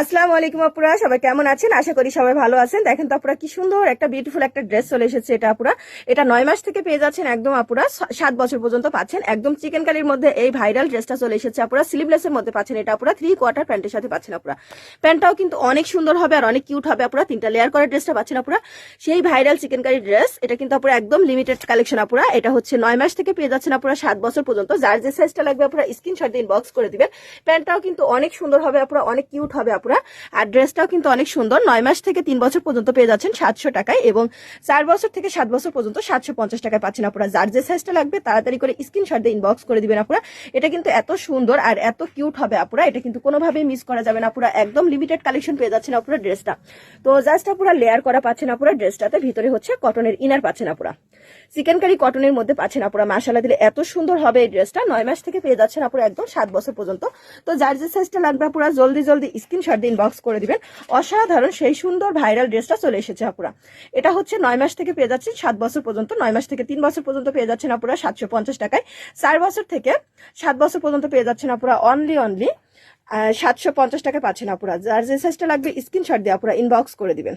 আসসালামু আলাইকুম আপুরা, সবাই কেমন আছেন? আশা করি সবাই ভালো আছেন। দেখেন তো আপুরা, কি সুন্দর একটা বিউটিফুল একটা ড্রেস চলে এসেছে। এটা আপুরা, এটা 9 মাস থেকে পেয়ে যাচ্ছেন একদম আপুরা 7 বছর পর্যন্ত পাচ্ছেন। একদম চিকেন কারির মধ্যে এই ভাইরাল ড্রেসটা চলে এসেছে আপুরা। স্লিভলেসের মধ্যে পাচ্ছেন এটা আপুরা, 3/4 প্যান্টের সাথে পাচ্ছেন আপুরা। প্যান্টটাও কিন্তু অনেক সুন্দর হবে আর অনেক কিউট হবে আপুরা। 3টা লেয়ার করা ড্রেসটা পাচ্ছেন আপুরা, সেই ভাইরাল চিকেন কারি ড্রেস। এটা কিন্তু আপুরা একদম লিমিটেড কালেকশন আপুরা। এটা হচ্ছে 9 মাস থেকে পেয়ে যাচ্ছেন আপুরা 7 বছর পর্যন্ত। যার যে সাইজটা লাগবে আপুরা স্ক্রিনশট দিয়ে ইনবক্স করে দিবেন। প্যান্টটাও কিন্তু অনেক সুন্দর হবে আপুরা, অনেক কিউট হবে আপুরা। আর ড্রেসটাও কিন্তু অনেক সুন্দর। 9 মাস থেকে 3 বছর পর্যন্ত পেয়ে যাচ্ছেন 700 টাকায়, এবং 4 বছর থেকে 7 বছর পর্যন্ত 750 টাকায় পাচ্ছেন আপুরা। যার যে সাইজটা লাগবে তাড়াতাড়ি করে স্ক্রিনশট দিয়ে ইনবক্স করে দিবেন আপুরা। এটা কিন্তু এত সুন্দর আর এত কিউট হবে আপুরা, এটা কিন্তু কোনোভাবেই মিস করা যাবে না আপুরা। একদম লিমিটেড কালেকশন পেয়ে যাচ্ছেন আপুরা ড্রেসটা। তো জাস্ট আপুরা লেয়ার করা পাচ্ছেন আপুরা ড্রেসটাতে। ভিতরে হচ্ছে কটনের ইনার পাচ্ছেন আপুরা, চিকেন কারি কটনের মধ্যে পাচ্ছেন আপুরা। মাশাআল্লাহ দিলে এত সুন্দর হবে এই ড্রেসটা। 9 মাস থেকে পেয়ে যাচ্ছেন আপুরা একদম 7 বছর পর্যন্ত। তো যার যে সাইজটা লাগবে আপুরা জলদি জলদি স্ক্রিনশট দিয়ে ইনবক্স করে দিবেন। অসাধারণ সেই সুন্দর ভাইরাল ড্রেসটা চলে এসেছে আপুরা। এটা হচ্ছে 9 মাস থেকে পেয়ে যাচ্ছেন 7 বছর পর্যন্ত। 9 মাস থেকে 3 বছর পর্যন্ত পেয়ে যাচ্ছেন আপুরা 750 টাকায়। 4 বছর থেকে 7 বছর পর্যন্ত পেয়ে যাচ্ছেন আপুরা অনলি 750 টাকায় পাচ্ছেন আপুরা। যার যে সাইজটা লাগবে স্ক্রিনশট দিয়ে আপুরা ইনবক্স করে দিবেন।